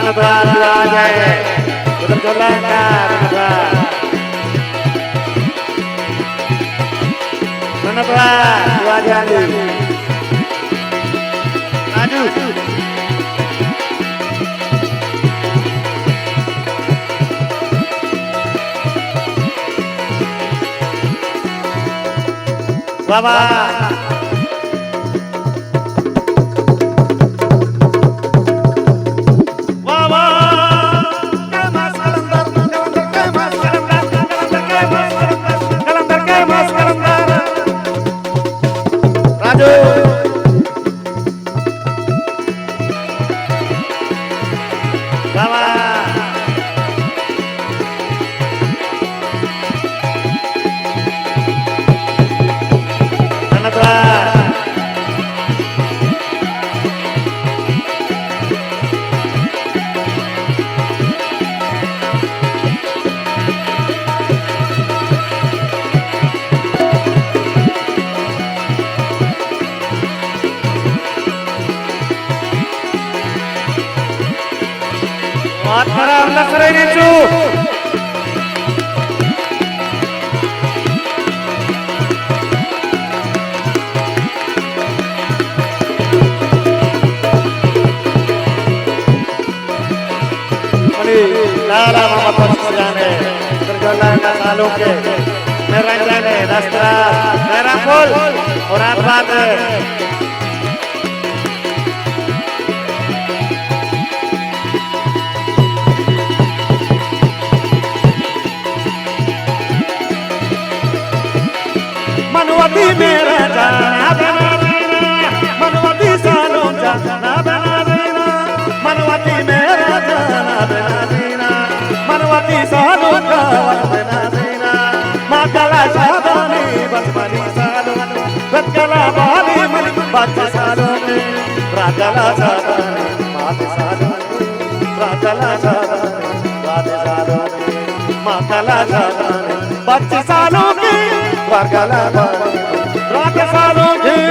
Menetap aja ya. Betul langkah menetap. Menetap aja nih. Maju. Bapak. Mataram Nasrai Nicu. Mani Lala Mama Pasjane terjalan nasalu ke meranjane dastra merapul orang bate. Manuwati mera jana banarina, Manuwati salon jana banarina, Manuwati mera jana banarina, Manuwati salon jana banarina, Makala sabani basmani salon, Batkala bali mani bache salon, Rakala sabani mate salon, Rakala sabani mate salon, Makala sabani bache salon. Wargala Raka Salonji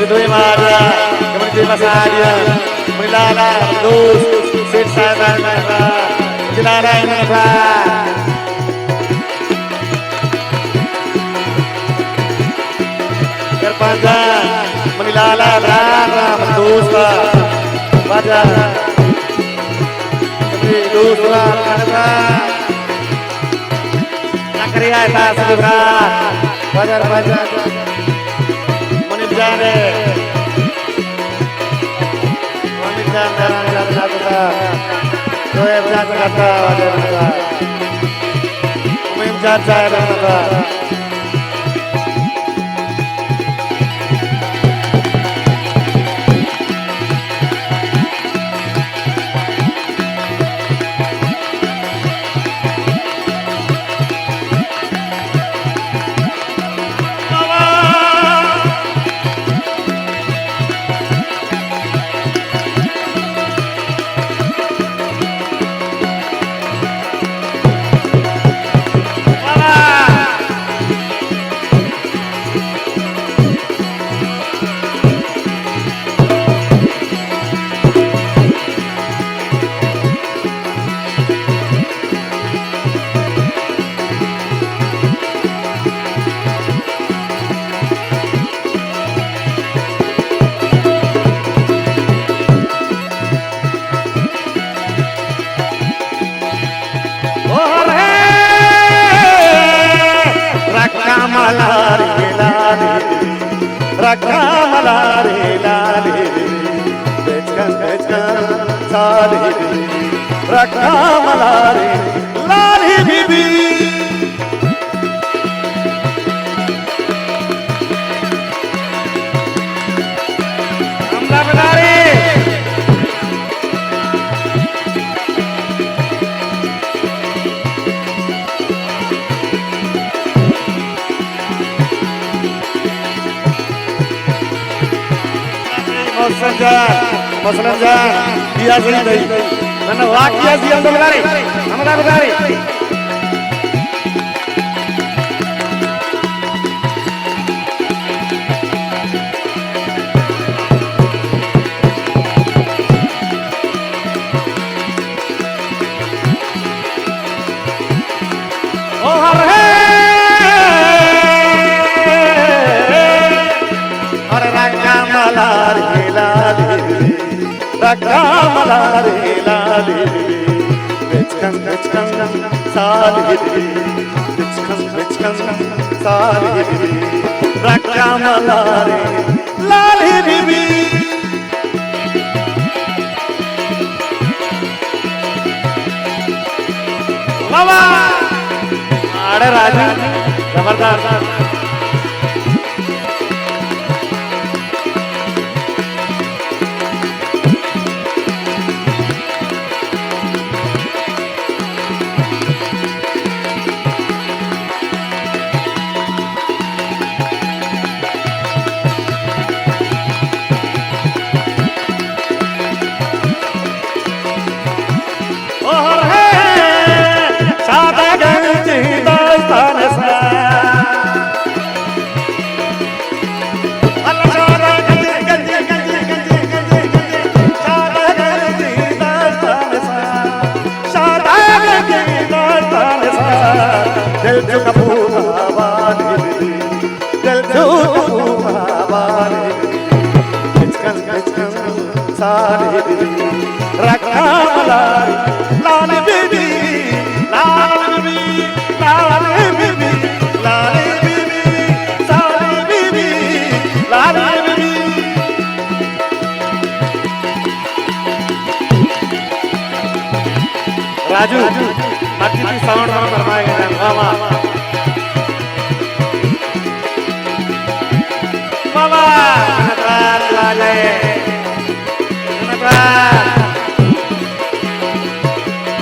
Kedui Mada, kemudian Mas Adia, Melala, Dus, Sid Saban, Melala, Melala. Terpanjang, Melala, Melala, Dus, Baca, kemudian Dus, Melala. Nakriya atas berat, Baca, Baca. Jane, kami jangan lakukan, doa jangan kata wajar, kami jangan lakukan. Rakamalare lale, bechkan sale, Rakamalare lale bibi, Masalan dia sendiri, mana wakil dia berlari, nama berlari. Oh har Rakamalare Bichkan Salihiri Bichkan Salihiri Rakamalare Lalihiri Mama Ada Raja Zabardast Raju, mati tu sound sama bermain dengan mama. Mama, kenapa lale?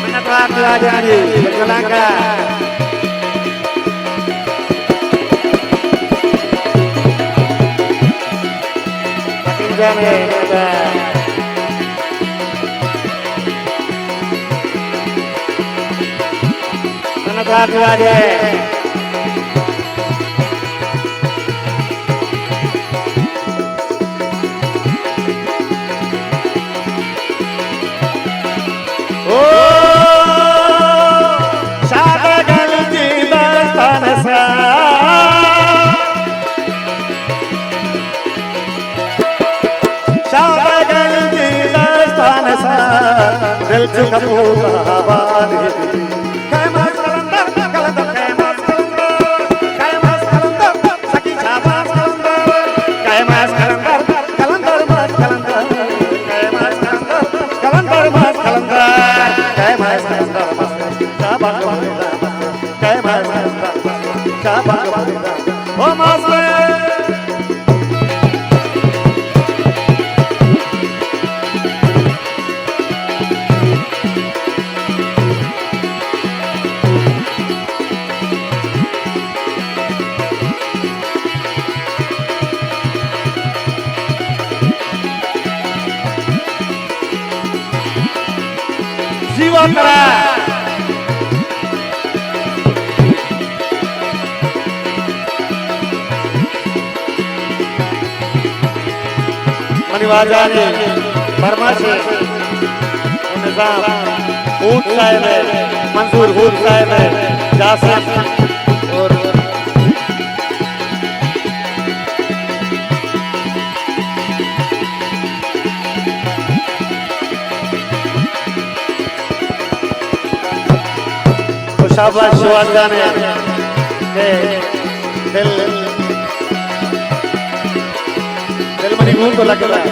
Kenapa lale ni? Berkelangka. Makin jane, kenapa? Satu aja. Oh, sada galji dastan sa. Sada galji dastan sa. Dil chuka pura bani. Oh master Jiwa Tara Maniwazani Farmashi Nizam Hood Sahib hai Mansoor Hood Sahib hai Jasif और शाबाश शिवाजा ने दिल money घूम तो लग रहा है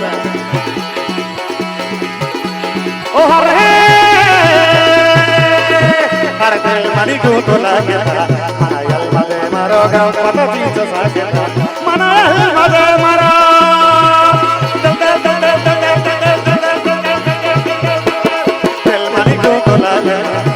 ओ हर दिल मनी घूम तो लग रहा मना यल मजे मारो गाँव पता चीज साके मना यल मजे मारो दिल मनी घूम तो लग रहा